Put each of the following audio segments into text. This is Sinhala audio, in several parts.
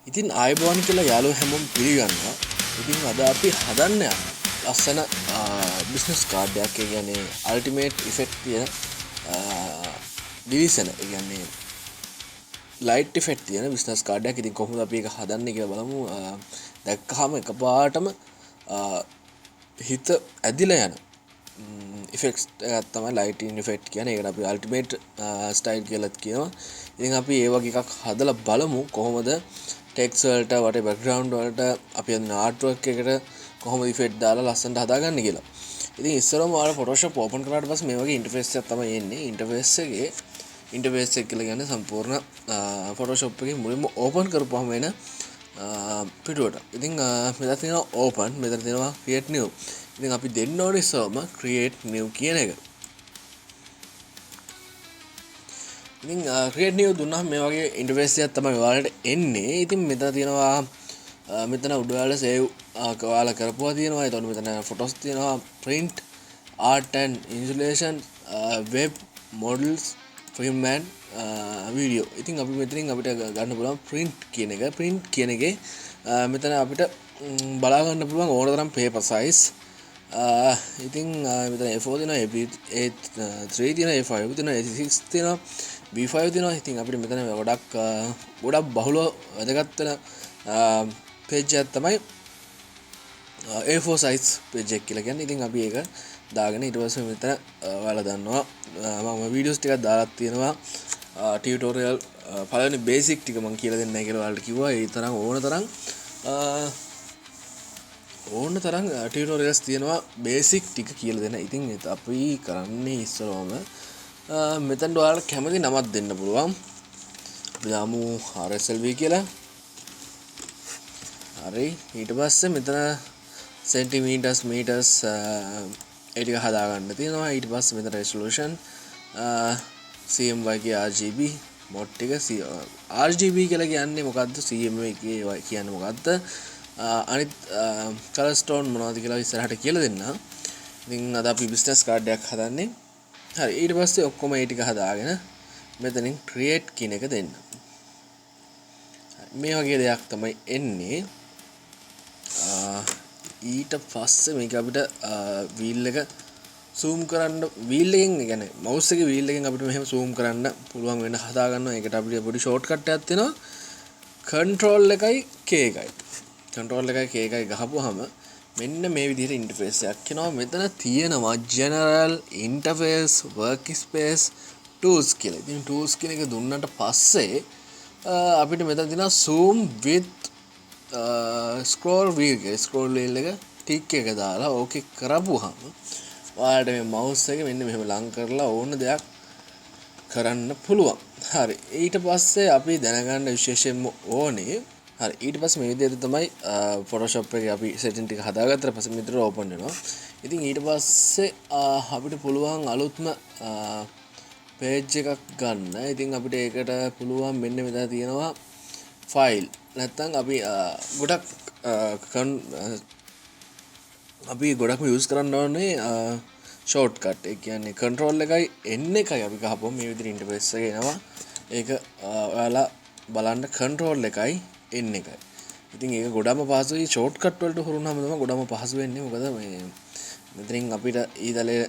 ඉතින් ආයුබෝවන් කියලා යාළුවෝ හැමෝම පිළිගන්නවා. ඉතින් අද අපි හදන්න යන ලස්සන බිස්නස් කාඩ් එකක්. ඒ කියන්නේ අල්ටිමේට් ඉෆෙක්ට් කියන ඩිවිෂන්. ඒ කියන්නේ ලයිට් ඉෆෙක්ට් තියෙන බිස්නස් කාඩ් එකක්. ඉතින් කොහොමද අපි ඒක හදන්නේ කියලා බලමු. දැක්කහම එකපාරටම හිත ඇදිලා යන ඉෆෙක්ට්ස් එකක් තමයි ලයිටින් ඉෆෙක්ට් කියන්නේ. ඒකට අපි අල්ටිමේට් ස්ටයිල් කියලාත් කියනවා. ඉතින් අපි ඒ වගේ එකක් හදලා බලමු කොහොමද ටෙක්ස් වලට වටේ බෑග්ග්‍රවුන්ඩ් වලට අපි අද ආර්ට් වර්ක් එකට කොහොමද ඉෆෙක්ට් දාලා ලස්සනට හදාගන්නේ කියලා. ඉතින් ඉස්සරම ඔයාලා Photoshop ඕපන් කරාට පස්සේ මේ වගේ ඉන්ටර්ෆේස් එකක් තමයි එන්නේ. ඉන්ටර්ෆේස් එක කියලා කියන්නේ සම්පූර්ණ Photoshop එකේ මුලින්ම ඕපන් කරපුවම එන පිටුවට. ඉතින් මෙතන තියෙනවා ඕපන්, මෙතන තියෙනවා ක්‍රියේට් නිව්. ඉතින් අපි දෙන්න ඕනේ ඉස්සරම ක්‍රියේට් නිව් කියන එක. ඉතින් ක්‍රියේට් නිව් දුන්නාම මේ වගේ ඉන්ටර්ෆේස් එකක් තමයි ඔයාලට එන්නේ. ඉතින් මෙතන තියෙනවා මෙතන උඩ ඔයාලා සේව් ඔයාලා කරපුවා තියෙනවා. එතකොට මෙතන ෆොටෝස් තියෙනවා, print, art and installation, web models, film and video. ඉතින් අපි මෙතනින් අපිට ගන්න පුළුවන් print කියන එක. print කියන එකේ මෙතන අපිට බලා ගන්න පුළුවන් ඕන තරම් paper size. ඉතින් මෙතන A4 තියෙනවා, A3 තියෙනවා, A5 තියෙනවා, A6 තියෙනවා, B5 තියෙනවා. ඉතින් අපිට මෙතන ගොඩක් බහුලව වැදගත් වෙන page එකක් තමයි A4 size page එක කියලා කියන්නේ. ඉතින් අපි ඒක දාගෙන ඊට පස්සේ මෙතන ඔයාලා දන්නවා මම වීඩියෝස් ටිකක් දාලා තියෙනවා ටියුටෝරියල් පළවෙනි බේසික් ටික මම කියලා දෙන්නයි කියලා ඔයාලට කිව්වා. ඒ තරම් ඕන තරම් ටියුටෝරියල්ස් තියෙනවා බේසික් ටික කියලා දෙන්න. ඉතින් අපි කරන්නේ ඉස්සරවම මෙතනට ඔයාලට කැමති නමක් දෙන්න පුළුවන්. අපි දාමු RSLV කියලා. හරි. ඊට පස්සේ මෙතන සෙන්ටිමීටර්ස් මීටර්ස් ඒ ටික හදාගන්න තියෙනවා. ඊට පස්සේ මෙතන resolution CMYK RGB mod ටික RGB කියලා කියන්නේ මොකද්ද? CMYK කියන්නේ මොකද්ද? අනිත් color stone මොනවද කියලා ඉස්සරහට කියලා දෙන්න. ඉතින් අද අපි business card එකක් හදන්නේ. හරි. ඊට පස්සේ ඔක්කොම ඒ ටික හදාගෙන මෙතනින් create කියන එක දෙන්න. මේ වගේ දෙයක් තමයි එන්නේ. ඊට පස්සේ මේක අපිට wheel එක zoom කරන්න, wheel එකෙන් කියන්නේ mouse එකේ wheel එකෙන් අපිට මෙහෙම zoom කරන්න පුළුවන් වෙන හදා ගන්නවා. ඒකට අපිට පොඩි shortcut එකක් තියෙනවා. control එකයි k එකයි. control එකයි k එකයි ගහපුවාම මෙන්න මේ විදිහට ඉන්ටර්ෆේස් එකක් එනවා. මෙතන තියෙනවා general interface workspace tools කියලා. ඉතින් tools කියන එක දුන්නට පස්සේ අපිට මෙතන තියෙනවා zoom with scroll wheel එක ටික් එක දාලා ඕකේ කරපුවාම ඔයාලට මේ mouse එක මෙන්න මෙහෙම ලං කරලා ඕන දෙයක් කරන්න පුළුවන්. හරි. ඊට පස්සේ අපි දැනගන්න විශේෂයෙන්ම ඕනේ. හරි. ඊට පස්සේ මේ විදිහට තමයි Photoshop එකේ අපි setting ටික හදාගත්තට පස්සේ මෙතන open වෙනවා. ඉතින් ඊට පස්සේ අපිට පුළුවන් අලුත්ම page එකක් ගන්න. ඉතින් අපිට ඒකට පුළුවන් මෙන්න මෙතන තියෙනවා file. නැත්තම් අපි ගොඩක්ම use කරන්න ඕනේ shortcut. ඒ කියන්නේ control එකයි n එකයි අපි ගහපුවම මේ විදිහට interface එක එනවා. ඒක ඔයාලා බලන්න control එකයි n එකයි. ඉතින් ඒක ගොඩම පහසුයි. shortcut වලට හුරුනම තමයි ගොඩම පහසු වෙන්නේ. මොකද මේ මෙතනින් අපිට ඊදලේ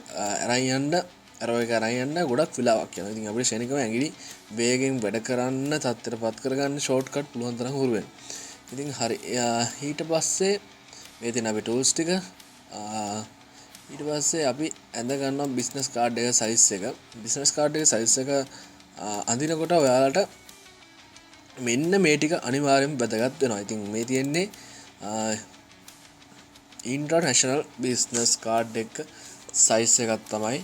arrow එක අරන් යන්න ගොඩක් වෙලාවක් යනවා. ඉතින් අපිට ශනිකව ඇඟිලි වේගෙන් වැඩ කරන්න තත්ත්වයටපත් කරගන්න shortcut පුළුවන් තරම් හුරු වෙන්න. ඉතින් හරි. ඊට පස්සේ මේ තියෙන අපි tools ටික ඊට පස්සේ අපි ඇඳ ගන්නවා business card එක size එක. business card එක size එක අඳිනකොට ඔයාලට මෙන්න මේ ටික අනිවාර්යයෙන්ම වැදගත් වෙනවා. ඉතින් මේ තියෙන්නේ international business card එක size එකක් තමයි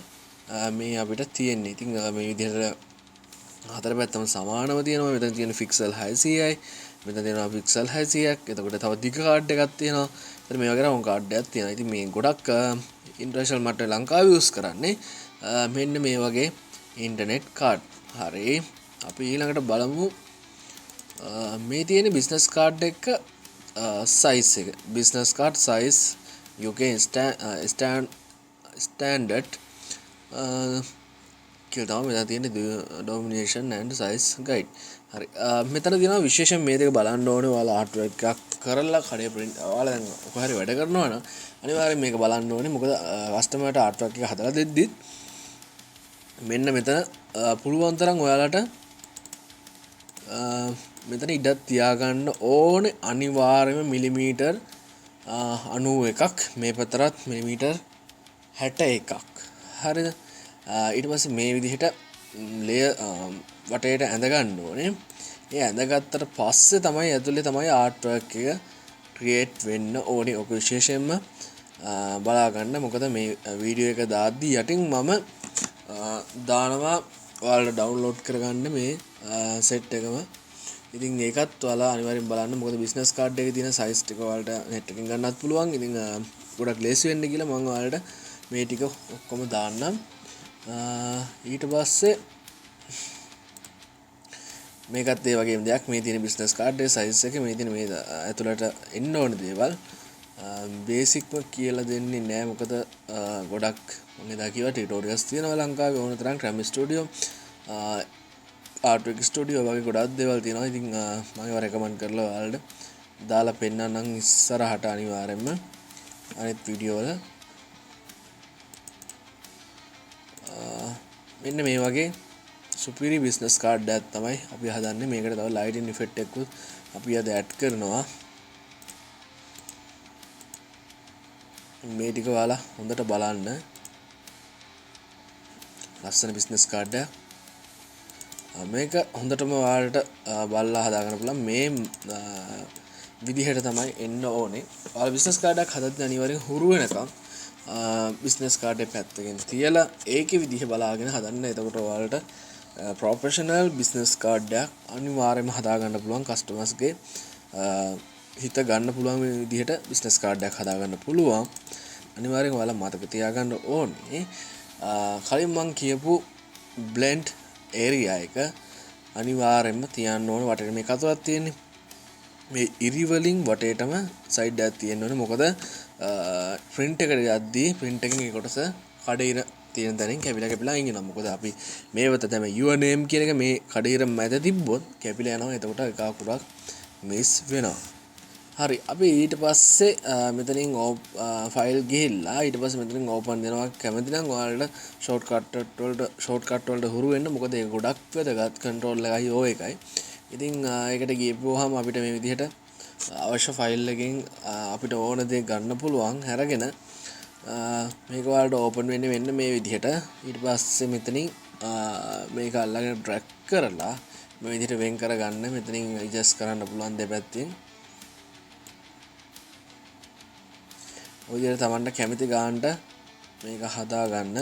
මේ අපිට තියෙන්නේ. ඉතින් මේ විදිහට හතර පැත්තම සමානව තියෙනවා. මෙතන තියෙන pixel 600යි. මෙතන තියෙනවා pixel 600ක්. එතකොට තව දිග කාඩ් එකක් තියෙනවා. එතන මේ වගේ රවුම් කාඩ් එකක් තියෙනවා. ඉතින් මේ ගොඩක් ඉන්ටර්නැෂනල් මට්ටමේ ලංකාවේ යූස් කරන්නේ මෙන්න මේ වගේ ඉන්ටර්නෙට් කාඩ්. හරි. අපි ඊළඟට බලමු මේ තියෙන business card එක size එක. business card size UK standard කියලා තමයි මෙතන තියෙන domination and size guide. හරි මෙතන තියෙනවා විශේෂයෙන් මේ දෙක බලන්න ඕනේ ඔයාලා ආර්ට් වර්ක් එකක් කරලා කඩේ ප්‍රින්ට් ඔයාලා දැන් කොහරි වැඩ කරනවා නම් අනිවාර්යෙන් මේක බලන්න ඕනේ මොකද කස්ටමර්ට ආර්ට් වර්ක් එක හදලා දෙද්දිත් මෙන්න මෙතන පුළුවන් තරම් ඔයාලට මෙතන ඉඩක් තියාගන්න ඕනේ අනිවාර්යයෙන්ම මිලිමීටර් 91ක් මේ පැතරත් මිලිමීටර් 61ක් හරිද ඊට පස්සේ මේ විදිහට ලේය වටේට ඇඳ ගන්න ඕනේ ඒ ඇඳගත්තට පස්සේ තමයි ඇතුලේ තමයි ආර්ට් වර්ක් එක ක්‍රියේට් වෙන්න ඕනේ ඔක විශේෂයෙන්ම බලා ගන්න මොකද මේ වීඩියෝ එක දාද්දි යටින් මම දානවා ඔයාලට ඩවුන්ලෝඩ් කරගන්න මේ සෙට් එකම ඉතින් ඒකත් ඔයාලා අනිවාර්යෙන් බලන්න මොකද බිස්නස් කාඩ් එකේ තියෙන සයිස් ටික ඔයාලට නෙට් එකෙන් ගන්නත් පුළුවන් ඉතින් ගොඩක් ලේසි වෙන්න කියලා මම ඔයාලට මේ ටික ඔක්කොම දාන්නම් ඊට පස්සේ මේකත් ඒ වගේම දෙයක් මේ තියෙන බිස්නස් කාඩ් එකේ සයිස් එක මේ තියෙන මේ ඇතුළට එන්න ඕන දේවල් බේසික්ම කියලා දෙන්නේ නැහැ මොකද ගොඩක් මම එදා කිව්වා ටියුටෝරියල්ස් තියෙනවා ලංකාවේ ඕන තරම් ක්‍රැම් ස්ටුඩියෝ ආර්ට් වර්ක් ස්ටුඩියෝ වගේ ගොඩක් දේවල් තියෙනවා ඉතින් මම ඒවා රෙකමන්ඩ් කරලා ඔයාලට දාලා පෙන්නන්නම් ඉස්සරහට අනිවාර්යයෙන්ම අනිත් වීඩියෝ වල මෙන්න මේ වගේ සුපිරි බිස්නස් කාඩ් එකක් තමයි අපි හදන්නේ මේකට තව ලයිටින් ඉෆෙක්ට් එකකුත් අපි අද ඇඩ් කරනවා මේ ටික ඔයාලා හොඳට බලන්න ලස්සන බිස්නස් කාඩ් එක මේක හොඳටම ඔයාලට බලලා හදාගන්න පුළුවන් මේ විදිහට තමයි එන්න ඕනේ ඔයාලා බිස්නස් කාඩ් එකක් හදද්දී අනිවාර්යෙන් හුරු වෙනකම් බිස්නස් කාඩ් එක පැත්තකින් තියලා ඒකේ විදිහ බලාගෙන හදන්න එතකොට ඔයාලට ප්‍රොෆෙෂනල් බිස්නස් කාඩ් එකක් අනිවාර්යයෙන්ම හදාගන්න පුළුවන් කස්ටමර්ස්ගේ හිත ගන්න පුළුවන් මේ විදිහට බිස්නස් කාඩ් එකක් හදාගන්න පුළුවන් අනිවාර්යෙන් ඔයාලා මතක තියාගන්න ඕනේ කලින් මම කියපු බ්ලෙන්ඩ් ඒරියා එක අනිවාර්යයෙන්ම තියන්න ඕනේ වටේට මේ කතාවක් තියෙන්නේ මේ ඉරි වලින් වටේටම සයිඩ් එකක් තියෙන්න ඕනේ මොකද print එකට යද්දී print එකෙන් ඒ කොටස කඩේර තියෙන තැනින් කැපිලා ඉන්නවා මොකද අපි මේවත තමයි your name කියන එක මේ කඩේර මැද තිබ්බොත් කැපිලා යනවා එතකොට එක අකුරක් මිස් වෙනවා හරි අපි ඊට පස්සේ මෙතනින් ෆයිල් ගිහිල්ලා ඊට පස්සේ මෙතනින් ඕපන් දෙනවා කැමති නම් ඔයාලට ෂෝට්කට් වලට හුරු වෙන්න මොකද ඒක ගොඩක් වැදගත් කන්ට්‍රෝල් එකයි ඕ එකයි ඉතින් ඒකට ගියපුවාම අපිට මේ විදිහට අවශ්‍ය ෆයිල් එකෙන් අපිට ඕන දේ ගන්න පුළුවන් හැරගෙන මේක ඔයාලට ඕපන් වෙන්නේ මෙන්න මේ විදිහට ඊට පස්සේ මෙතනින් මේක අල්ලගෙන ඩ්‍රැග් කරලා මේ විදිහට වෙන් කරගන්න මෙතනින් ඇඩ්ජස්ට් කරන්න පුළුවන් දෙපැත්තෙන් ඔය විදිහට තමන්ට කැමති ගානට මේක හදා ගන්න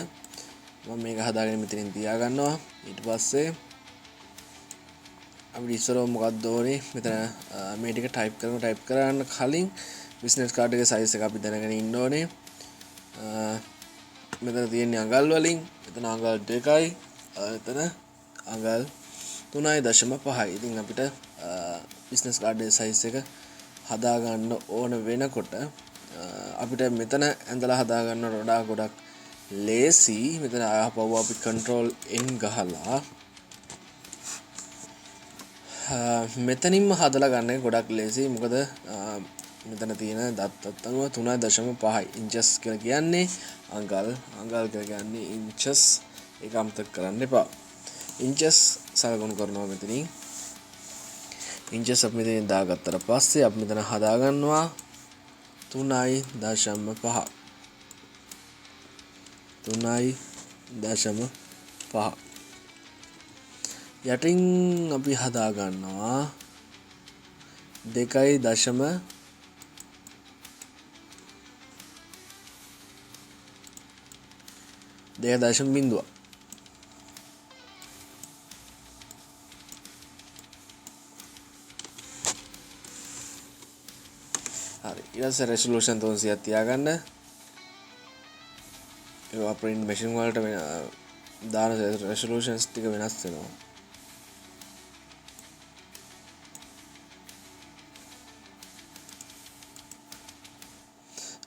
මම මේක හදාගෙන මෙතනින් තියා ගන්නවා ඊට පස්සේ අපිට ඉස්සරව මොකක්ද ඕනේ මෙතන මේ ටික ටයිප් කරන්න කලින් බිස්නස් කාඩ් එකේ සයිස් එක අපි දැනගෙන ඉන්න ඕනේ මෙතන තියෙන්නේ අඟල් වලින් මෙතන අඟල් 2යි එතන අඟල් 3.5යි ඉතින් අපිට බිස්නස් කාඩ් එකේ සයිස් එක හදා ගන්න ඕන වෙනකොට අපිට මෙතන ඇඳලා හදා ගන්නට වඩා ගොඩක් ලේසි මෙතන ආපහු අපි control n ගහලා මෙතනින්ම හදලා ගන්න එක ගොඩක් ලේසි මොකද මෙතන තියෙන දත්තත් අනුව 3.5 ඉන්චස් කියලා කියන්නේ අඟල් කියලා කියන්නේ ඉන්චස් ඒක අමතක කරන්න එපා ඉන්චස් සලකුණු කරනවා මෙතනින් ඉන්චස් අපි මෙතනින් දාගත්තට පස්සේ අපි මෙතන හදා ගන්නවා 3.5 යටින් අපි හදා ගන්නවා 2.0 බිඳුව හරි ඊට පස්සේ රෙසලූෂන් 300ක් තියාගන්න ඒවා print machine වලට දාන resolutions ටික වෙනස් වෙනවා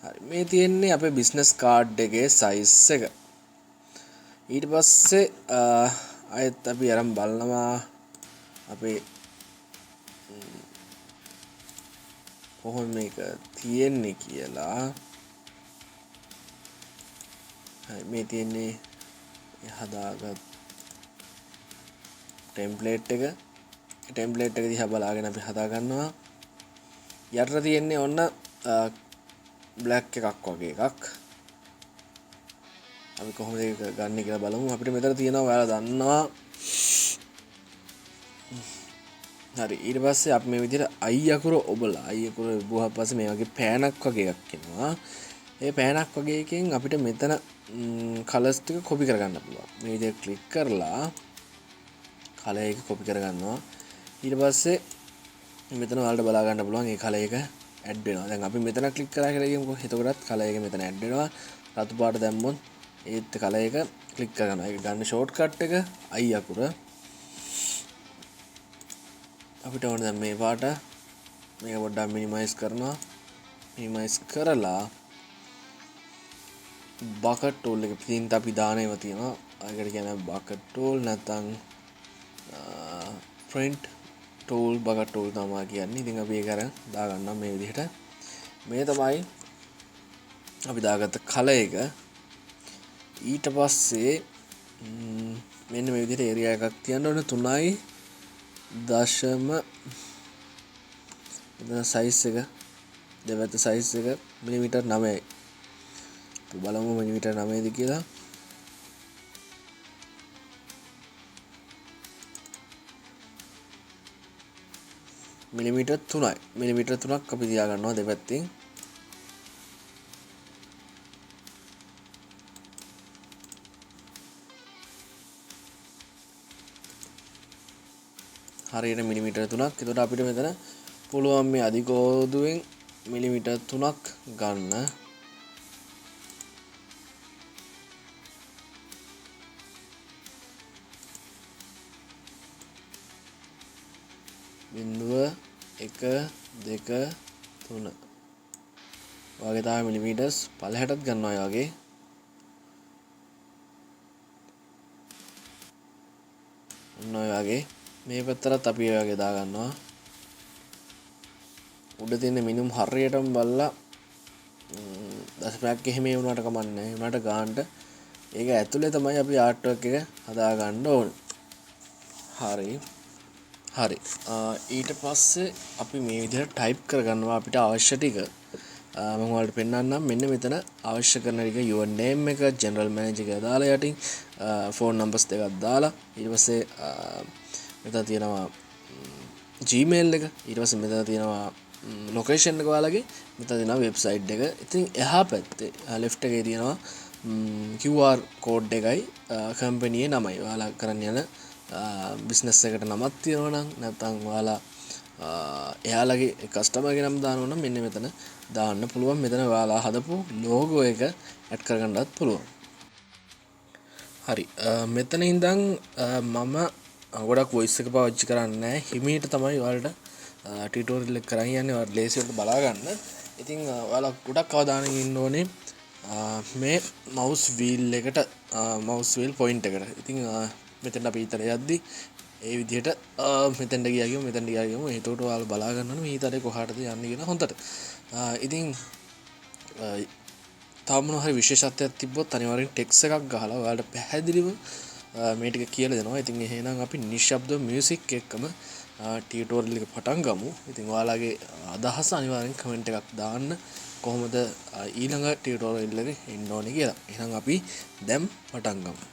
හරි මේ තියෙන්නේ අපේ business card එකේ size එක ඊට පස්සේ ආයෙත් අපි අරන් බලනවා අපේ කොහොම මේක තියෙන්නේ කියලා. මේ තියෙන්නේ හදාගත් ටෙම්ප්ලේට් එක. ටෙම්ප්ලේට් එක දිහා බලාගෙන අපි හදා ගන්නවා. යටට තියෙන්නේ ඔන්න බ්ලැක් එකක් වගේ එකක්. අපි කොහොමද ඒක ගන්න කියලා බලමු. අපිට මෙතන තියෙනවා ඔයාලා දන්නවා. හරි, ඊට පස්සේ අපි මේ විදිහට I අකුර ඔබලා I අකුර ඔබුවා පස්සේ මේ වගේ පෑනක් වගේ එකක් එනවා. ඒ පෑනක් වගේ එකෙන් අපිට මෙතන කලර්ස් ටික කොපි කරගන්න පුළුවන්. මේ විදිහට ක්ලික් කරලා කලර් එක කොපි කරගන්නවා. ඊට පස්සේ මෙතන ඔයාලට බලා ගන්න පුළුවන් මේ කලර් එක ඇඩ් වෙනවා. දැන් අපි මෙතන ක්ලික් කරා කියලා කියමුකෝ. එතකොටත් කලර් එක මෙතන ඇඩ් වෙනවා. රතු පාට දැම්මොත් ඒත් කලර් එක ක්ලික් කරගන්නවා. ඒක ගන්න ෂෝට් කට් එක I අකුර. අපිට ඕන දැන් මේ පාට මේක පොඩ්ඩක් මිනිමයිස් කරනවා. මිනිමයිස් කරලා බකට් ටූල් එක පිටින් අපි දාන ඒවා තියෙනවා. ඒකට කියන්නේ බකට් ටූල් නැත්නම් print tool බකට් ටූල් තමයි කියන්නේ. ඉතින් අපි ඒක අර දා ගන්නවා මේ විදිහට. මේ තමයි අපි දාගත්ත කලර් එක. ඊට පස්සේ මෙන්න මේ විදිහට ඒරියා එකක් තියන්න ඕනේ 3.0 මෙතන සයිස් එක දෙවැත්ත සයිස් එක මිලිමීටර් 9යි. අපි බලමු මිලිමීටර් 9යිද කියලා. මිලිමීටර් 3යි. මිලිමීටර් 3ක් අපි තියා ගන්නවා දෙපැත්තෙන්. හරියට මිලිමීටර් 3ක්. එතකොට අපිට මෙතන පුළුවන් මේ අධිකෝදුවෙන් මිලිමීටර් 3ක් ගන්න. බිංදුව 1 2 3 වගේ තමයි මිලිමීටර්ස් පළහැටත් ගන්නවා වගේ. ඔන්න ඔය වගේ මේ පැත්තට අපි ඔය වගේ දා ගන්නවා. උඩ තියෙන මිනුම් හරියටම බලලා දශමයක් එහෙම වුණාට කමන්නේ නැහැ. උනාට ගන්නට ඒක ඇතුලේ තමයි අපි ආර්ට් වර්ක් එක හදා ගන්න ඕනේ. හරි. ඊට පස්සේ අපි මේ විදිහට ටයිප් කරගන්නවා අපිට අවශ්‍ය ටික. මම ඔයාලට පෙන්නන්නම්. මෙන්න මෙතන අවශ්‍ය කරන ටික your name එක, general manager එක දාලා යටින් phone numbers දෙකක් දාලා ඊට පස්සේ මෙතන තියෙනවා Gmail එක. ඊට පස්සේ මෙතන තියෙනවා location එක ඔයාලගේ. මෙතන තියෙනවා website එක. ඉතින් එහා පැත්තේ left එකේ තියෙනවා QR code එකයි company එකේ නමයි. ඔයාලා කරන්න යන business එකට නමක් තියෙනවා නම් නැත්නම් ඔයාලා එයාලගේ කස්ටමර්ගේ නම දානවා නම් මෙන්න මෙතන දාන්න පුළුවන්. මෙතන ඔයාලා හදපු logo එක add කරගන්නත් පුළුවන්. හරි. මෙතන ඉඳන් මම ගොඩක් voice එක පාවිච්චි කරන්නේ නැහැ. හිමීට තමයි ඔයාලට ටියුටෝරියල් එක කරන් යන්නේ. ඔයාලා ලේසියට බලා ගන්න. ඉතින් ඔයාලා ගොඩක් අවධානයෙන් ඉන්න ඕනේ මේ mouse wheel එකට mouse wheel point එකට. ඉතින් මෙතෙන් අපි ඊතර යද්දි ඒ විදිහට මෙතෙන්ට ගියාම ඒකට ඔයාලා බලා ගන්න ඕනේ මේ ඊතරේ කොහාටද යන්නේ කියලා හොඳට. ඉතින් තව මොනවා හරි විශේෂත්වයක් තිබ්බොත් අනිවාර්යෙන් ටෙක්ස්ට් එකක් ගහලා ඔයාලට පැහැදිලිව මේ ටික කියලා දෙනවා. ඉතින් එහෙනම් අපි නිශ්ශබ්ද මියුසික් එක්කම ටියුටෝරියල් එක පටන් ගමු. ඉතින් ඔයාලගේ අදහස අනිවාර්යෙන් කමෙන්ට් එකක් දාන්න. කොහොමද ඊළඟ ටියුටෝරියල් එක එන්න ඕනේ කියලා. එහෙනම් අපි දැන් පටන් ගමු.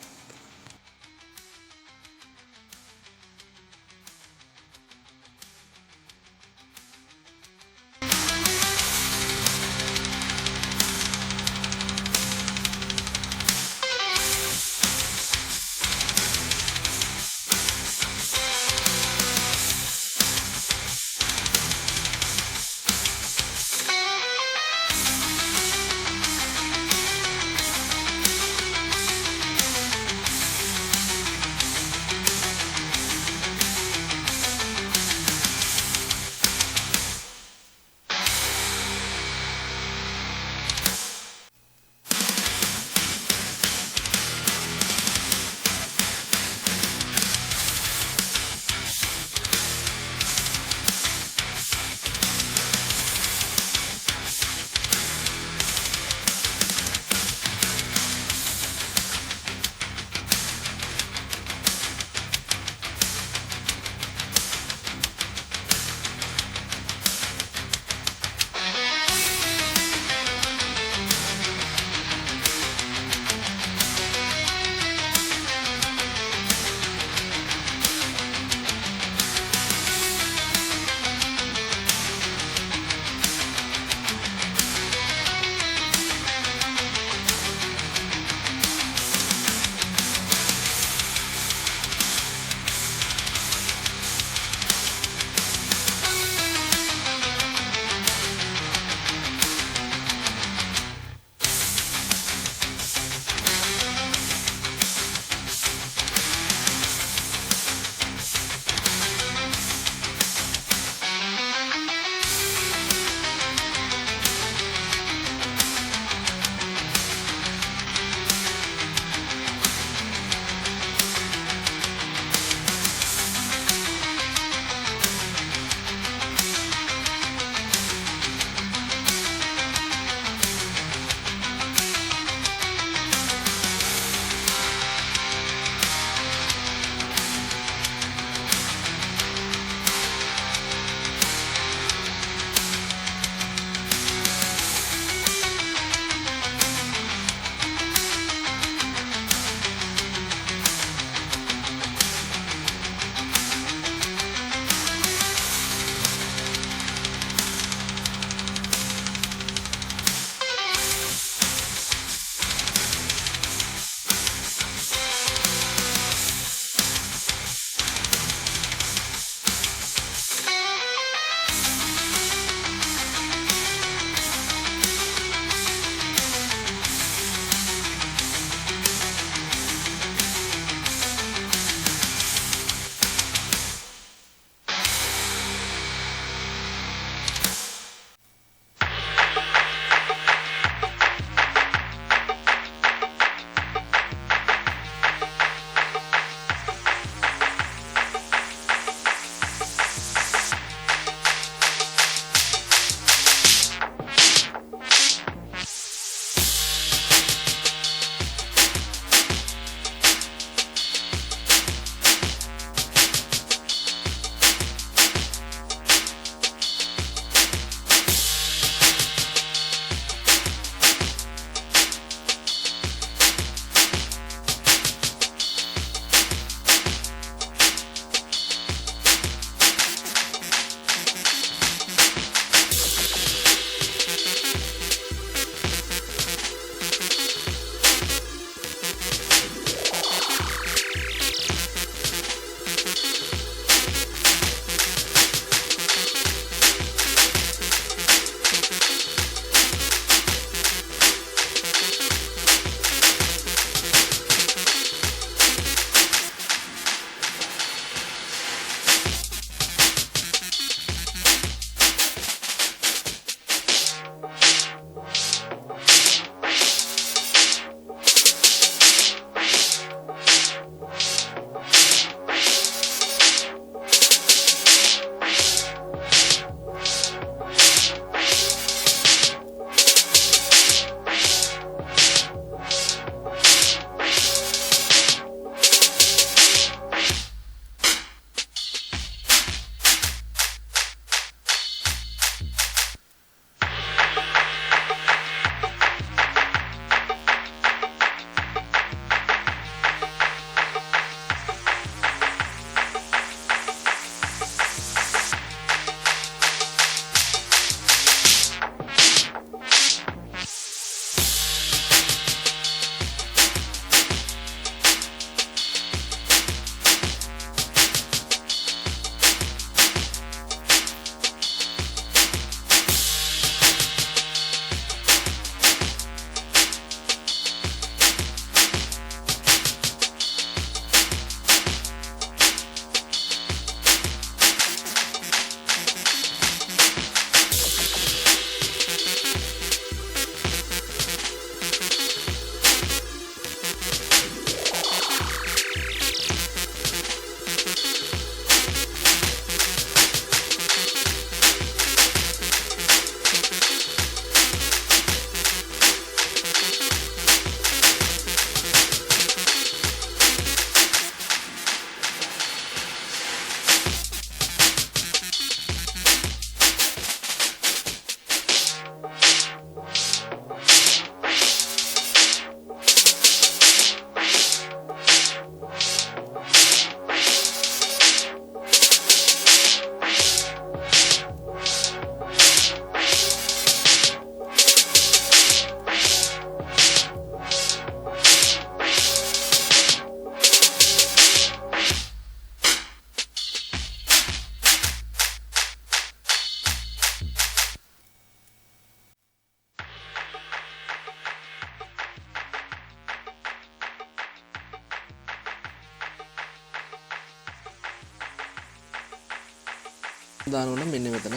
දාන්න ඕන මෙන්න මෙතන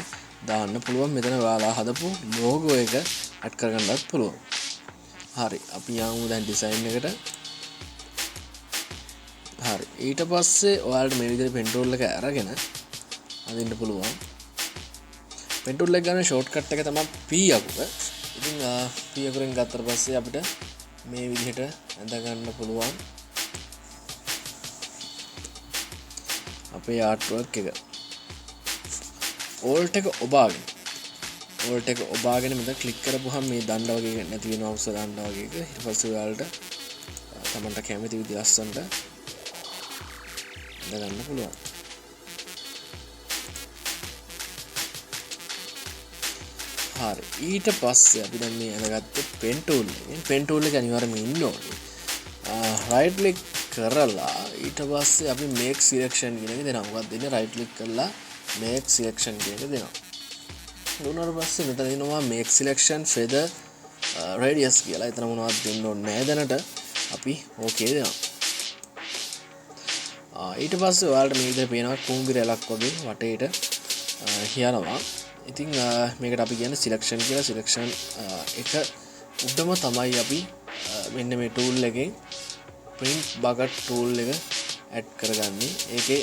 දාන්න පුළුවන්. මෙතන ඔයාලා හදපු ලෝගෝ එක ඇඩ් කරගන්නත් පුළුවන්. හරි අපි යමු දැන් ඩිසයින් එකට. හරි ඊට පස්සේ ඔයාලට මේ විදිහට පෙන් ටූල් එක අරගෙන අදින්න පුළුවන්. පෙන් ටූල් එක ගන්න ෂෝට්කට් එක තමයි P අකුර. ඉතින් P අකුරෙන් ගත්තට පස්සේ අපිට මේ විදිහට ඇඳ ගන්න පුළුවන් අපේ ආර්ට් වර්ක් එක. ඕල්ට් එක ඔබාගෙන මෙතන ක්ලික් කරපුවහම මේ දණ්ඩ වගේ නැති වෙනවා උස දණ්ඩ වගේ එක. ඊට පස්සේ ඔයාලට තමන්ට කැමති විදිහ ලස්සනට ගන්න පුළුවන්. හරි ඊට පස්සේ අපි දැන් මේ අරගත්තේ පෙන් ටූල් එකෙන්. පෙන් ටූල් එක අනිවාර්යයෙන්ම ඉන්න ඕනේ. රයිට් ක්ලික් කරලා ඊට පස්සේ අපි මේක් සිලෙක්ෂන් කියන එක දෙනවා. මොකක්ද දෙන්නේ? රයිට් ක්ලික් කරලා මේක් සිලෙක්ෂන් කියන එක දෙනවා. දුන්නාට පස්සේ මෙතන දෙනවා මේක් සිලෙක්ෂන් ෆෙදර් රේඩියස් කියලා. එතන මොනවද දෙන්න ඕනේ නැහැ දැනට. අපි ඕකේ දෙනවා. ඊට පස්සේ ඔයාලට මේ විදිහට පේනවා කුඹි රැලක් වගේ වටේට යනවා. ඉතින් මේකට අපි කියන්නේ සිලෙක්ෂන් කියලා. සිලෙක්ෂන් එක උඩම තමයි අපි මෙන්න මේ ටූල් එකෙන් print bucket tool එක ඇඩ් කරගන්නේ. ඒකේ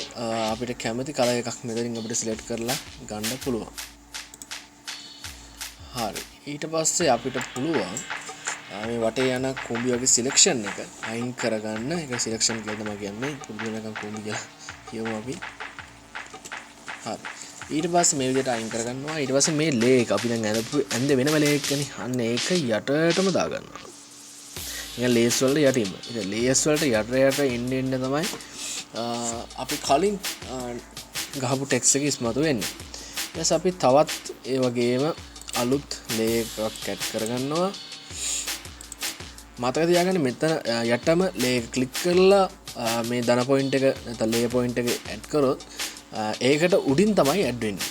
අපිට කැමති කලර් එකක් මෙතනින් අපිට සිලෙක්ට් කරලා ගන්න පුළුවන්. හරි ඊට පස්සේ අපිට පුළුවන් මේ වටේ යන කුඹි වගේ සිලෙක්ෂන් එක අයින් කරගන්න. ඒක සිලෙක්ෂන් කියලා තමයි කියන්නේ. පුදුම වෙනකම් කුඹි කියලා කියමු අපි. හරි ඊට පස්සේ මේ විදිහට අයින් කරගන්නවා. ඊට පස්සේ මේ ලේ එක අපි දැන් ඇඳ වෙනම ලේ එකනේ. අන්න ඒක යටටම දාගන්නවා. නිකන් ලේස් වලට යටින්ම. ඉතින් ලේස් වලට යට එන්න තමයි අපි කලින් ගහපු ටෙක්ස්ට් එක ඉස්මතු වෙන්නේ. ඊට අපි තවත් ඒ වගේම අලුත් ලේ එකක් ඇඩ් කරගන්නවා. මතක තියාගන්න මෙතන යටම ලේ එක ක්ලික් කරලා මේ ධන පොයින්ට් එක නැත්නම් ලේ පොයින්ට් එක ඇඩ් කරොත් ඒකට උඩින් තමයි ඇඩ් වෙන්නේ.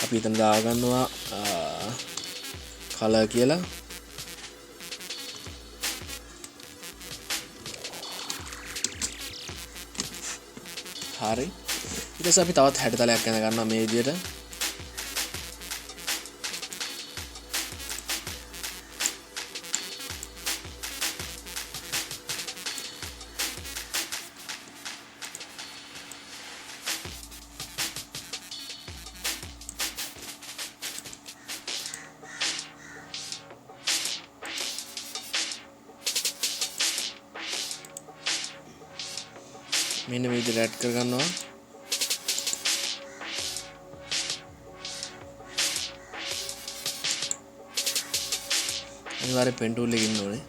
අපි එතන දාගන්නවා කලර් කියලා. හරි ඊට පස්සේ අපි තවත් හැඩතලයක් ඇඳ ගන්නවා මේ විදිහට. මෙන්න මේ විදිහට ඇඩ් කරගන්නවා. අනිවාර්යෙන් පෙන් ටූල් එකේ ඉන්න ඕනේ.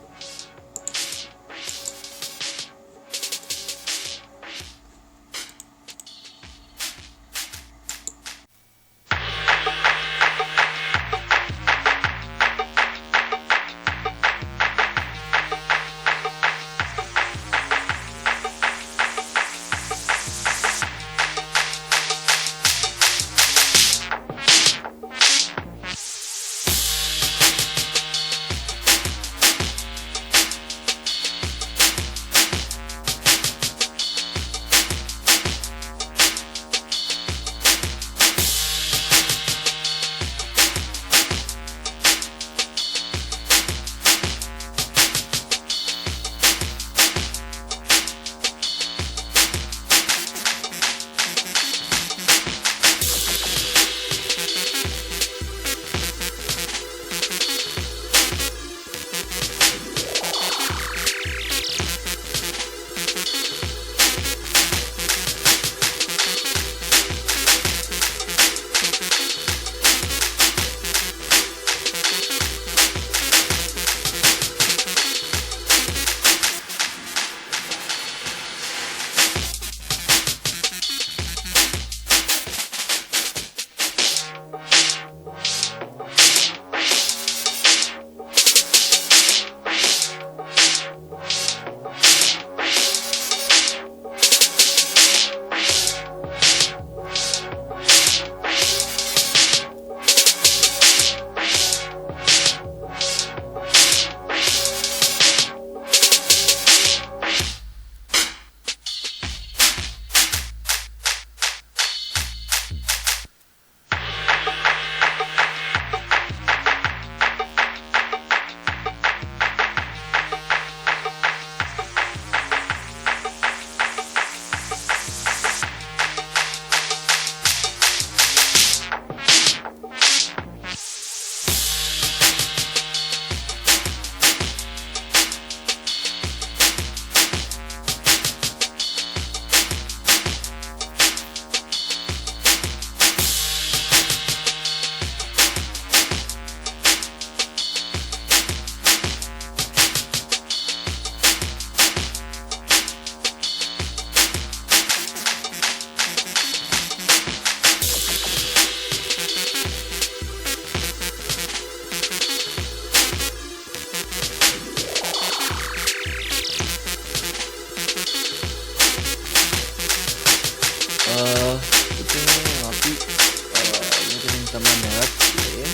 තමයි නැවත්තේ.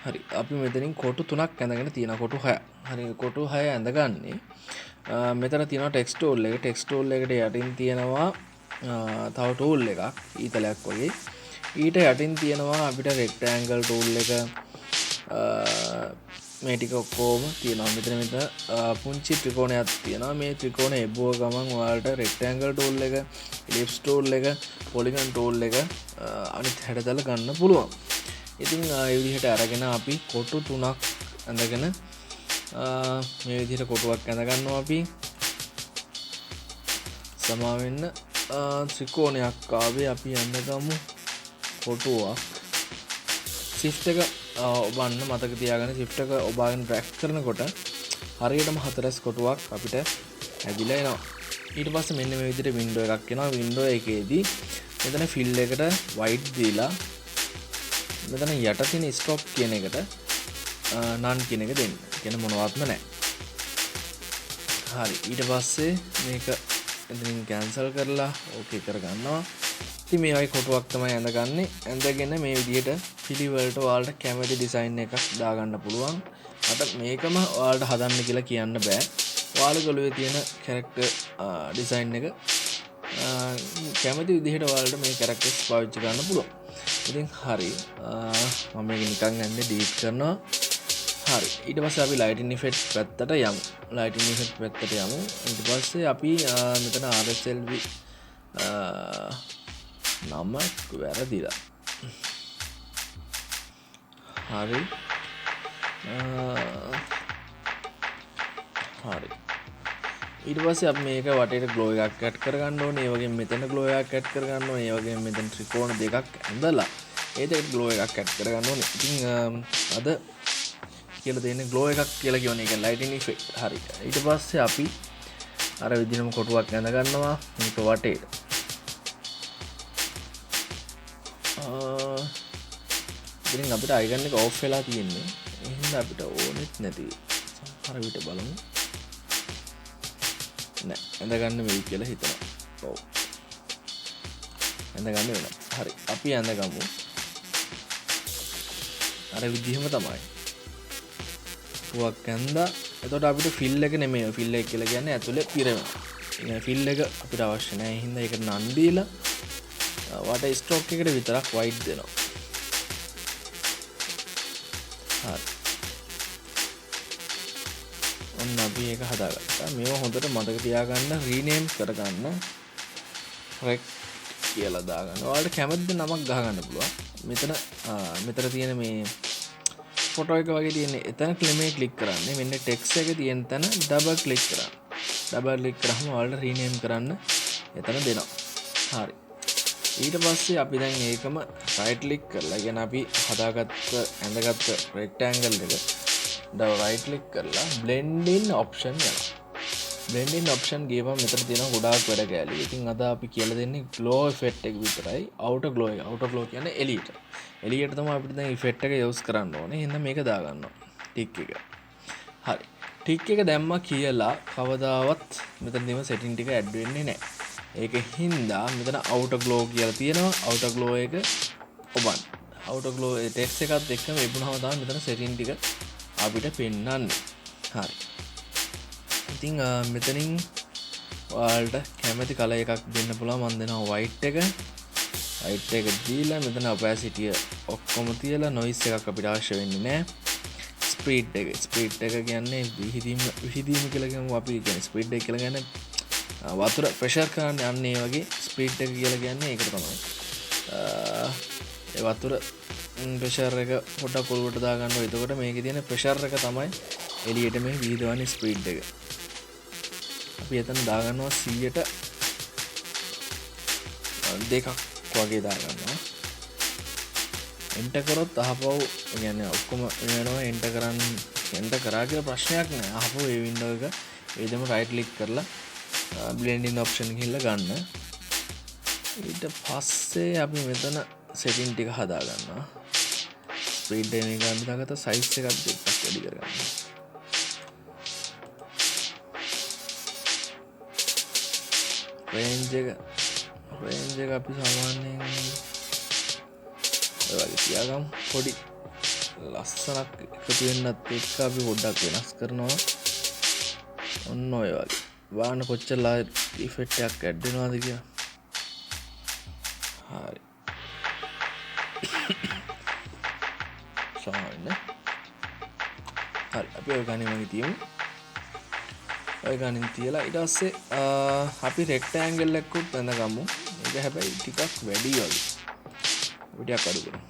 හරි අපි මෙතනින් කොටු 3ක් ඇඳගෙන තියෙන කොටු 6. හරි කොටු 6 ඇඳගන්නේ මෙතන තියෙනවා ටෙක්ස්ට් ටූල් එක. ටෙක්ස්ට් ටූල් එකට යටින් තියෙනවා තව ටූල් එකක් ඊතලයක් වගේ. ඊට යටින් තියෙනවා අපිට රෙක්ටැන්ගල් ටූල් එක මේ ටික ඔක්කොම තියෙනවා. මෙතන පුංචි ත්‍රිකෝණයක් තියෙනවා. මේ ත්‍රිකෝණය එබුව ගමන් ඔයාලට රෙක්ටැන්ගල් ටූල් එක, එලිප්ස් ටූල් එක, පොලිගන් ටූල් එක අනිත් හැඩතල ගන්න පුළුවන්. ඉතින් ඒ විදිහට අරගෙන අපි කොටු 3ක් ඇඳගෙන මේ විදිහට කොටුවක් ඇඳ ගන්නවා අපි. සමා වෙන්න ත්‍රිකෝණයක් ආවේ අපි ඇඳගමු කොටුවක්. shift එක ඔබන්න මතක තියාගන්න. shift එක ඔබාගෙන drag කරනකොට හරියටම හතරස් කොටුවක් අපිට ඇදිලා එනවා. ඊට පස්සේ මෙන්න මේ විදිහට window එකක් එනවා. window එකේදී මෙතන fill එකට white දීලා මෙතන යට තියෙන stop කියන එකට none කියන එක දෙන්න. කියන මොනවත්ම නැහැ. හරි ඊට පස්සේ මේක එතනින් cancel කරලා okay කරගන්නවා. ඉතින් මේ වගේ කොටුවක් තමයි ඇඳගන්නේ. ඇඳගෙන මේ විදිහට පිළිවෙලට ඔයාලට කැමති ඩිසයින් එකක් දාගන්න පුළුවන්. මට මේකම ඔයාලට හදන්න කියලා කියන්න බෑ. ඔයාලගේ ඔළුවේ තියෙන කැරක්ටර් ඩිසයින් එක කැමති විදිහට ඔයාලට මේ කැරක්ටර්ස් පාවිච්චි කරන්න පුළුවන්. ඉතින් හරි මම මේක නිකන් ඇන්නේ ඩීලීට් කරනවා. හරි ඊට පස්සේ අපි ලයිටින් ඉෆෙක්ට් පැත්තට යමු. ලයිටින් ඉෆෙක්ට් පැත්තට යමු. ඊට පස්සේ අපි මෙතන RSLV නම වැරදිලා. හරි හරි ඊට පස්සේ අපි මේක වටේට ග්ලෝ එකක් ඇඩ් කරගන්න ඕනේ. ඒ වගේම මෙතන ග්ලෝ එකක් ඇඩ් කරගන්න ඕනේ. ඒ වගේම මෙතන ත්‍රිකෝණ දෙකක් ඇඳලා ඒකට ග්ලෝ එකක් ඇඩ් කරගන්න ඕනේ. ඉතින් අද කියලා දෙන්නේ ග්ලෝ එකක් කියලා කියන එක ලයිටින් ඉෆෙක්ට්. හරි ඊට පස්සේ අපි අර විදිහම කොටුවක් ඇඳ ගන්නවා මේක වටේට. ඉතින් අපිට අයිකන් එක ඔෆ් වෙලා තියෙන්නේ. එහෙනම් අපිට ඕනෙත් නැති සමහර විට බලමු. නෑ ඇඳගන්න වෙයි කියලා හිතනවා. ඔව් ඇඳගන්න වෙනවා. හරි අපි ඇඳගමු. අර විදිහම තමයි. පුවක් ඇඳලා එතකොට අපිට ෆිල් එක නෙමෙයි ෆිල් එක කියලා කියන්නේ ඇතුලේ පිරෙනවා. ඒ ෆිල් එක අපිට අවශ්‍ය නැහැ. ඒ හින්දා ඒකට නන් දීලා වට ස්ට්‍රෝක් එකට විතරක් වයිට් දෙනවා. හරි. ඔන්න අපි ඒක හදාගත්තා. මේව හොඳට මතක තියාගන්න රීනේම් කරගන්න. රෙක් කියලා දාගන්න. ඔයාලට කැමති නමක් ගහගන්න පුළුවන්. මෙතන තියෙන මේ ෆොටෝ එක වගේ තියෙන එතන ක්ලිමේ ක්ලික් කරන්නේ. මෙන්න ටෙක්ස්ට් එක තියෙන තැන ඩබල් ක්ලික් කරන්න. ඩබල් ක්ලික් කරාම ඔයාලට රීනේම් කරන්න එතන දෙනවා. හරි. ඊට පස්සේ අපි දැන් ඒකම රයිට් ක්ලික් කරලා කියන අපි හදාගත්ත ඇඳගත්ත රෙක්ටැන්ගල් එක රයිට් ක්ලික් කරලා blend in option යනවා. blend in option ගියපම මෙතන තියෙනවා ගොඩාක් වැඩ කැලි. ඉතින් අද අපි කියලා දෙන්නේ glow effect එක විතරයි. outer glow එක. outer glow කියන්නේ එළියට. එළියට තමයි අපිට දැන් effect එක use කරන්න ඕනේ. එහෙනම් මේක දාගන්නවා. ටික් එක. හරි. ටික් එක දැම්මා කියලා කවදාවත් මෙතනදීම setting ටික add වෙන්නේ නැහැ. ඒක හින්දා මෙතන outer glow කියලා තියෙනවා. outer glow එක ඔබන්න. outer glow text එකත් එක්කම එබුණාම තමයි මෙතන setting ටික අපිට පෙන්වන්නේ. හරි. ඉතින් මෙතනින් ඔයාලට කැමති කලර් එකක් දෙන්න පුළුවන්. මම දෙනවා white එක. white එක දීලා මෙතන opacity ඔක්කොම තියලා noise එකක් අපිට අවශ්‍ය වෙන්නේ නැහැ. speed එක කියන්නේ විහිදීම කියලා කියමු. අපි කියන්නේ speed එක කියලා කියන්නේ වතුර ප්‍රෙෂර් කරන්න යන්නේ වගේ ස්පීඩ් එක කියලා කියන්නේ ඒකට තමයි. ඒ වතුර ප්‍රෙෂර් එක පොඩ්ඩක් ඔලුවට දාගන්න ඕනේ. එතකොට මේකේ තියෙන ප්‍රෙෂර් එක තමයි එළියට මේ විහිදවන්නේ ස්පීඩ් එක. අපි එතන දාගන්නවා 100ට දෙකක් වගේ දාගන්නවා. එන්ටර් කරොත් අහපව් කියන්නේ ඔක්කොම වෙනවා. එන්ටර් කරා කියලා ප්‍රශ්නයක් නෑ. අහපව් ඒ වින්ඩෝ එක ඒදම රයිට් ක්ලික් කරලා blend in option ගිහිල්ලා ගන්න. ඊට පස්සේ අපි මෙතන setting ටික හදා ගන්නවා. speed එක ගන්න දාගත්ත size එකක් දෙකක් වැඩි කරගන්න. range එක අපි සාමාන්‍යයෙන් ඔය වගේ තියාගමු. පොඩි ලස්සනක් එකතු වෙන්නත් එක්ක අපි පොඩ්ඩක් වෙනස් කරනවා. ඔන්න ඔය වගේ. බලන්න කොච්චර ලයිට් ඉෆෙක්ට් එකක් ඇඩ් වෙනවද කියලා. හරි. සාමාන්‍ය. හරි. අපි ඔය ගණන් තියමු. ඔය ගණන් තියලා ඊට පස්සේ අපි රෙක්ටැන්ගල් එකකුත් බඳගමු. මේක හැබැයි ටිකක් වැඩි වගේ. ටිකක් අඩු කරමු.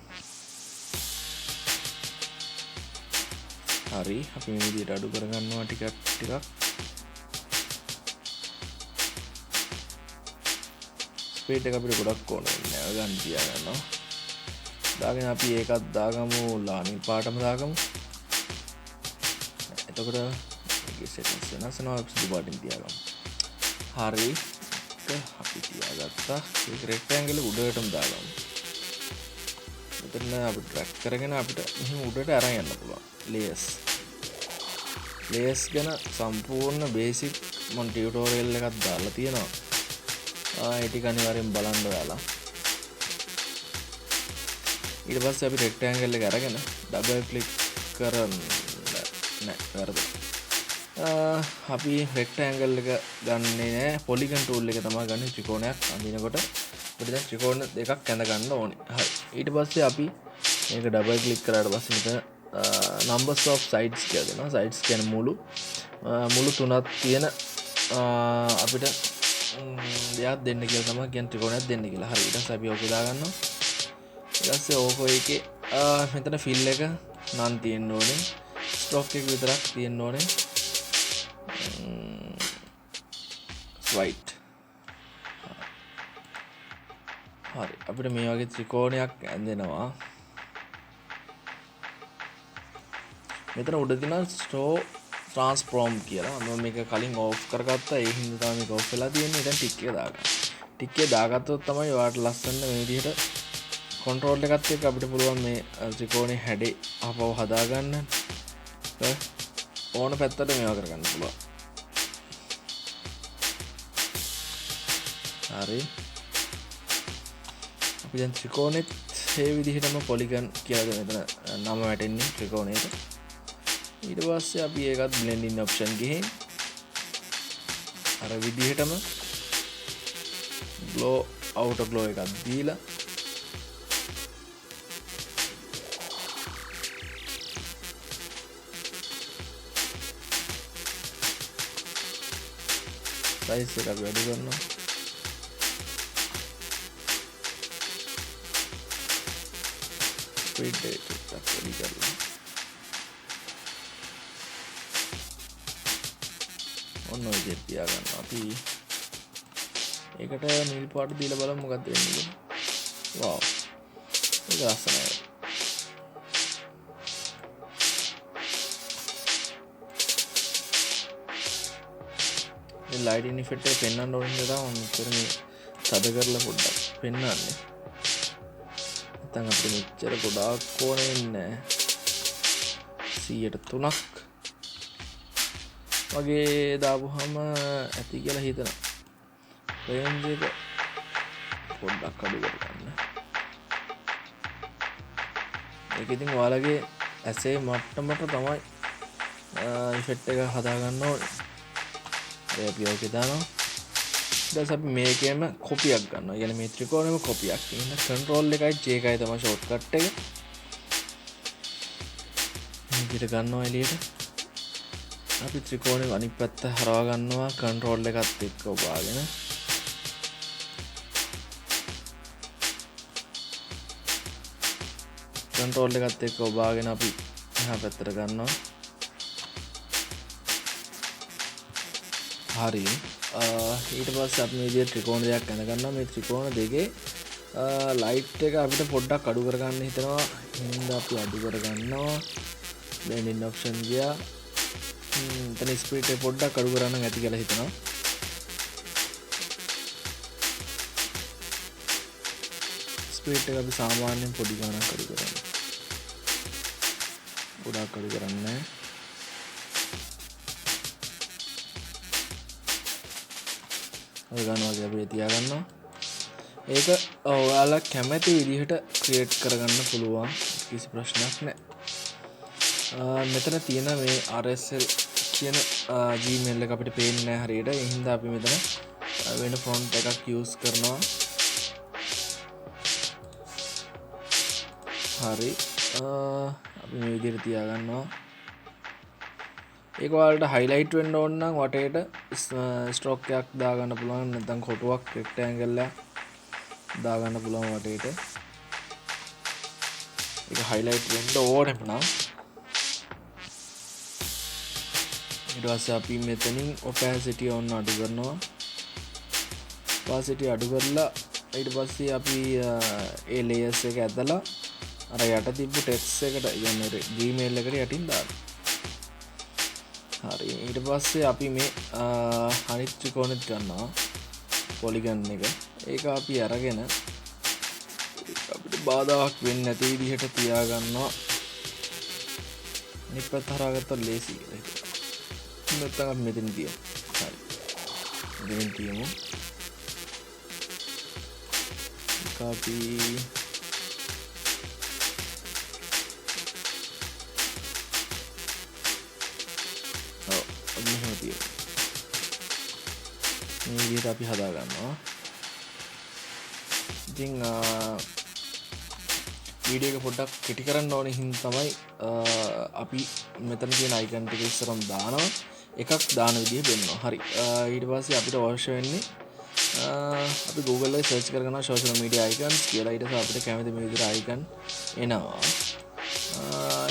හරි. අපි මේ විදිහට අඩු කරගන්නවා ටිකක්. ස්පීඩ් එක අපිට ගොඩක් ඕන වෙන්නේ. ඔය ගන්න තියාගන්නවා. දාගෙන අපි ඒකත් දාගමු ලානින් පාටම දාගමු. එතකොට මේකේ සෙටින්ග්ස් වෙනස් වෙනවා සුදු පාටින් තියාගමු. හරි. අපි තියාගත්තා. ඒක රෙක්ටැන්ගල් උඩටම දාගමු. මෙතන අපිට ට්‍රැක් කරගෙන අපිට මෙහෙම උඩට අරන් යන්න පුළුවන්. ලේයර්ස් ගැන සම්පූර්ණ බේසික් මම ටියුටෝරියල් එකක් දාලා තියෙනවා. ඒ ටික අනිවාර්යෙන් බලන්න ඔයාලා. ඊට පස්සේ අපි රෙක්ටැන්ගල් එක අරගෙන ඩබල් ක්ලික් කරන්න නෑ වැරදි. අපි රෙක්ටැන්ගල් එක ගන්නෙ නෑ පොලිගන් ටූල් එක තමයි ගන්නේ. ත්‍රිකෝණයක් අඳිනකොට අපිට දැන් ත්‍රිකෝණ දෙකක් ඇඳ ගන්න ඕනේ. හරි. ඊට පස්සේ අපි මේක ඩබල් ක්ලික් කරාට පස්සේ මෙතන numbers of sides කියලා දෙනවා. sides කියන්නේ මුළු 3ක් තියෙන අපිට දෙයක් දෙන්න කියලා තමයි කියන්නේ ත්‍රිකෝණයක් දෙන්න කියලා. හරි. ඊට පස්සේ අපි ඕක දාගන්නවා. ඊට පස්සේ ඕක එකේ මෙතන fill එක නන් තියෙන්න ඕනේ. stroke එක විතරක් තියෙන්න ඕනේ. white. හරි. අපිට මේ වගේ ත්‍රිකෝණයක් ඇඳෙනවා. මෙතන උඩ තියෙන show transform කියලා. මම මේක කලින් off කරගත්තා. ඒ හින්දා තමයි මේක off වෙලා තියෙන්නේ. දැන් ටික් එක දාගන්න. ටික් එක දාගත්තොත් තමයි ඔයාලට ලස්සන මේ විදිහට control එකත් එක්ක අපිට පුළුවන් මේ ත්‍රිකෝණේ හැඩේ ආපහු හදාගන්න. ඕන පැත්තට මේවා කරගන්න පුළුවන්. හරි. අපි දැන් ත්‍රිකෝණෙත් මේ විදිහටම පොලිගන් කියලා මෙතන නම වැටෙන්නේ ත්‍රිකෝණයට. ඊට පස්සේ අපි ඒකත් blending option ගිහින් අර විදිහටම glow outer glow එකක් දීලා size එක අපි වැඩි කරනවා. speed එක වැඩි කරලා ඔන්න ඔය විදිහට තියාගන්න. අපි ඒකට නිල් පාට දීලා බලමු මොකක්ද වෙන්නේ කියලා. wow. ඒක ලස්සනයි. මේ ලයිටින් ඉෆෙක්ට් එක පෙන්වන්න ඕන නිසා මම මෙතන මේ තද කරලා පොඩ්ඩක් පෙන්වන්නේ. නැත්නම් අපිට මෙච්චර ගොඩාක් ඕනේ නැහැ. 103ක් වගේ දාපුවාම ඇති කියලා හිතනවා. රේන්ජ් එක පොඩ්ඩක් අඩු කරගන්න. ඒක ඉතින් ඔයාලගේ ඇසේ මට්ටමට තමයි ඉෆෙක්ට් එක හදාගන්න ඕනේ. ඒ අපි ඔක දානවා. ඊට පස්සේ අපි මේකේම කොපියක් ගන්නවා. يعني මේ ත්‍රිකෝණෙම කොපියක්. ඉන්න control එකයි J එකයි තමයි shortcut එක. මේකට ගන්නවා එළියට. අපි ත්‍රිකෝණේ අනිත් පැත්ත හරවා ගන්නවා control එකත් එක්ක ඔබාගෙන. control එකත් එක්ක ඔබාගෙන අපි එහා පැත්තට ගන්නවා. හරි. ඊට පස්සේ අපි මේ විදිහට ත්‍රිකෝණ දෙකක් අඳ ගන්නවා. මේ ත්‍රිකෝණ දෙකේ ලයිට් එක අපිට පොඩ්ඩක් අඩු කරගන්න හිතනවා. හින්දා අපි අඩු කරගන්නවා. blending option ගියා. එතන ස්පීඩ් එක පොඩ්ඩක් අඩු කරන්න ඇති කියලා හිතනවා. ස්පීඩ් එක අපි සාමාන්‍යයෙන් පොඩි ගානක් අඩු කරනවා. ගොඩක් අඩු කරන්නේ නැහැ. ඔය ගන්නවා වගේ අපි තියාගන්නවා. ඒක ඔයාලා කැමති විදිහට ක්‍රියේට් කරගන්න පුළුවන්, කිසි ප්‍රශ්නයක් නැහැ. මෙතන තියෙන මේ RSL කියන Gmail එක අපිට පේන්නේ නැහැ හරියට. ඒ හින්දා අපි මෙතන වෙන ෆොන්ට් එකක් යූස් කරනවා. හරි. අපි මේ විදිහට තියාගන්නවා. ඒක ඔයාලට highlight වෙන්න ඕන නම් වටේට stroke එකක් දාගන්න පුළුවන්, නැත්නම් කොටුවක් rectangle එකක් දාගන්න පුළුවන් වටේට. ඒක highlight වෙන්න ඕනෙම නම් ඊට පස්සේ අපි මෙතනින් opacity ඔන්න අඩු කරනවා. opacity අඩු කරලා ඊට පස්සේ අපි ඒ layers එක ඇදලා අර යට තිබ්බ text එකට යන්නේ Gmail එකට යටින් දාන්න. හරි. ඊට පස්සේ අපි මේ අනිත් ත්‍රිකෝණෙත් ගන්නවා polygon එක. ඒක අපි අරගෙන අපිට බාධාවක් වෙන්නේ නැති විදිහට තියාගන්නවා. අනිත් පැත්ත හරහාගත්තොත් ලේසි කියලා හිතනවා. නැත්නම් අපි මෙතන තියමු. හරි. මෙතන තියමු. copy මේ විදිහට අපි හදා ගන්නවා. ඉතින් වීඩියෝ එක පොඩ්ඩක් කෙටි කරන්න ඕනේ හින්දා තමයි අපි මෙතන තියෙන අයිකන් ටික ඉස්සරහම දානවා. එකක් දාන විදිහ දෙන්නවා. හරි. ඊට පස්සේ අපිට අවශ්‍ය වෙන්නේ අපි Google එකේ සර්ච් කරගන්නවා social media icons කියලා. ඊට පස්සේ අපිට කැමති මේ විදිහට icon එනවා.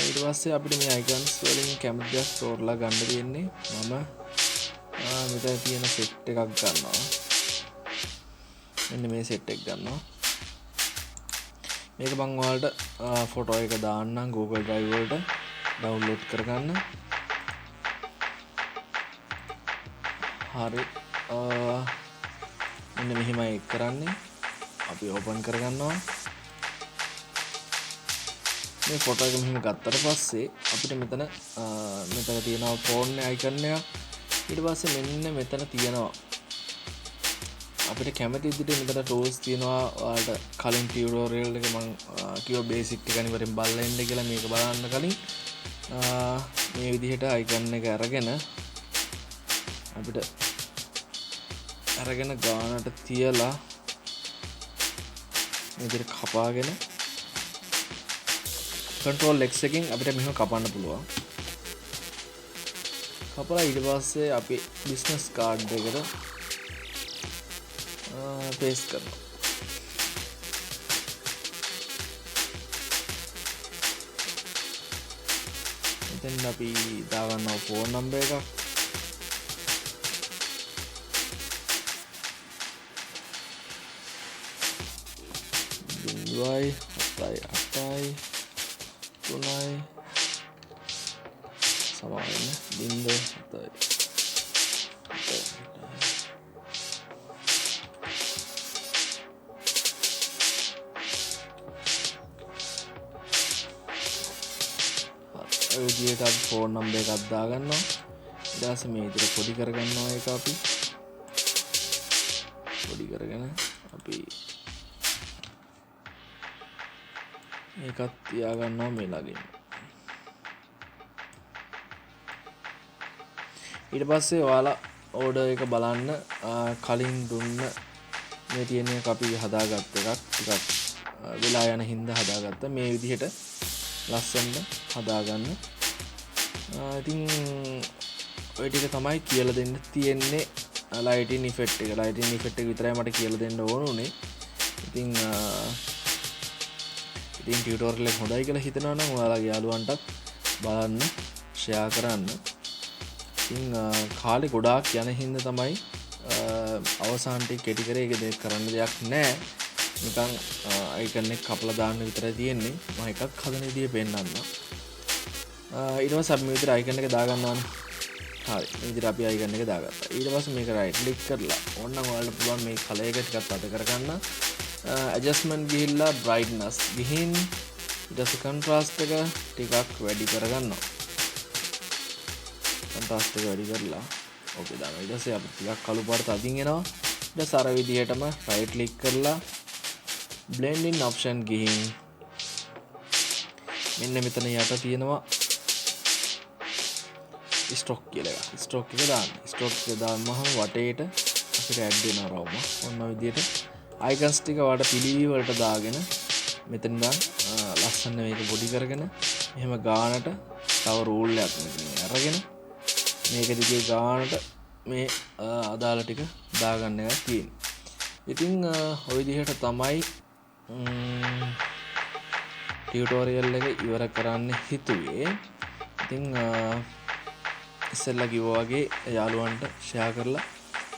ඊට පස්සේ අපිට මේ icons වලින් කැමති දේ තෝරලා ගන්න තියෙන්නේ. මම මෙතන තියෙන set එකක් ගන්නවා. මෙන්න මේ set එක ගන්නවා. මේක මම ඔයාලට ෆොටෝ එක දාන්නම් Google Drive වලට download කරගන්න. හරි. මෙන්න මෙහෙමයි කරන්නේ. අපි open කරගන්නවා. මේ ෆොටෝ එක මෙහෙම ගත්තට පස්සේ අපිට මෙතන තියෙනවා phone icon එක. ඊට පස්සේ මෙන්න මෙතන තියෙනවා අපිට කැමති විදිහට මෙතන tools තියෙනවා. ඔයාලට කලින් tutorial එක මම කිව්වා basic එක අනිවාර්යෙන් බලලා ඉන්න කියලා. මේක බලන්න කලින් මේ විදිහට icon එක අරගෙන අපිට අරගෙන ගානට තියලා මේ විදිහට කපාගෙන control X එකකින් අපිට මෙහෙම කපන්න පුළුවන්. කපලා ඊට පස්සේ අපි business card එකට paste කරනවා. එතෙන් අපි දාගන්නවා phone number එකක්. y 7 තුනයි සමාන බින්දුව 7යි. ඔය විදිහට අපි ෆෝන් නම්බර් එකක් දාගන්නවා. ඊට පස්සේ මේ විදිහට පොඩි කරගන්නවා. ඒක අපි පොඩි කරගෙන අපි ඒකත් තියාගන්නවා මේ ළඟින්. ඊට පස්සේ ඔයාලා ඕඩර් එක බලන්න කලින් දුන්න මේ තියෙන එක අපි හදාගත්ත එකක් ටිකක් වෙලා යන හින්දා හදාගත්ත මේ විදිහට ලස්සනට හදාගන්න. ඉතින් ඔය ටික තමයි කියලා දෙන්න තියෙන්නේ. ලයිටින් ඉෆෙක්ට් එක විතරයි මට කියලා දෙන්න ඕන උනේ. ඉතින් ටියුටෝරියල් එක හොඳයි කියලා හිතනවා නම් ඔයාලගේ යාළුවන්ටත් බලන්න ෂෙයා කරන්න. ඉතින් කාලේ ගොඩාක් යන හින්දා තමයි අවසාන ටික කෙටි කරේ. ඒක දෙයක් කරන්න දෙයක් නැහැ. නිකන් අයිකන් එක කපලා දාන්න විතරයි තියෙන්නේ. මම එකක් හදන විදිය පෙන්නන්නම්. ඊට පස්සේ අපි මේ විදිහට අයිකන් එක දාගන්නවානේ. හරි. මේ විදිහට අපි අයිකන් එක දාගත්තා. ඊට පස්සේ මේක රයිට් ක්ලික් කරලා ඕනනම් ඔයාලට පුළුවන් මේ කලර් එක ටිකක් අඩ කරගන්න. adjustment ගිහිල්ලා brightness ගිහින් ඊට පස්සේ contrast එක ටිකක් වැඩි කරගන්නවා. contrast එක වැඩි කරලා ඕකේ දානවා. ඊට පස්සේ අපි ටිකක් කළු පාට අදින් එනවා. ඊට පස්සේ අර විදිහටම right click කරලා blending option ගිහින් මෙන්න මෙතන යට තියෙනවා ස්ටොක් කියලා එකක්. ස්ටොක් එක දාන්න. ස්ටොක් එක දාන්නම වටේට අපිට ඇඩ් වෙනවා රවුම. ඔන්න ඔය විදිහට අයිකන්ස් ටික වඩ පිළිවි වලට දාගෙන මෙතන ඉඳන් ලස්සන මේක පොඩි කරගෙන එහෙම ගානට තව රූල් එකක් මෙතන අරගෙන මේක දිගේ ගානට මේ අදාළ ටික දාගන්න එකක් තියෙනවා. ඉතින් ඔය විදිහට තමයි ටියුටෝරියල් එක ඉවර කරන්න හිතුවේ. ඉතින් ඉස්සෙල්ලා කිව්වා වගේ යාළුවන්ට ෂෙයා කරලා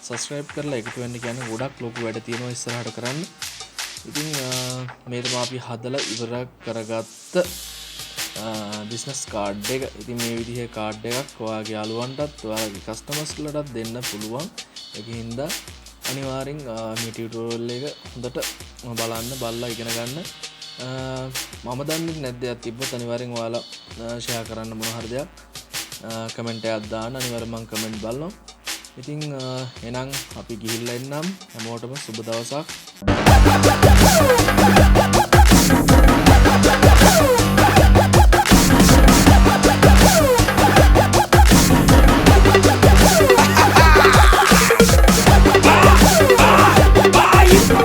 සබස්ක්‍රයිබ් කරලා එකතු වෙන්න කියන්නේ ගොඩක් ලොකු වැඩ තියෙනවා ඉස්සරහට කරන්න. ඉතින් මේ තමයි අපි හදලා ඉවර කරගත්ත බිස්නස් කාඩ් එක. ඉතින් මේ විදිහේ කාඩ් එකක් ඔයාගේ යාළුවන්ටත් ඔයාගේ කස්ටමර්ස්ලටත් දෙන්න පුළුවන්. ඒකින්ද අනිවාර්යෙන් මේ ටියුටෝරියල් එක හොඳට බලන්න බලලා ඉගෙන ගන්න. මම දන්නේ නැද්ද යක් තිබ්බොත් අනිවාර්යෙන් ඔයාලා ෂෙයා කරන්න මොන හරි දෙයක් කමෙන්ට් එකක් දාන්න. අනිවාර්යෙන් මම කමෙන්ට් බලනවා. ඉතින් එහෙනම් අපි ගිහිල්ලා එන්නම්. හැමෝටම සුබ දවසක්.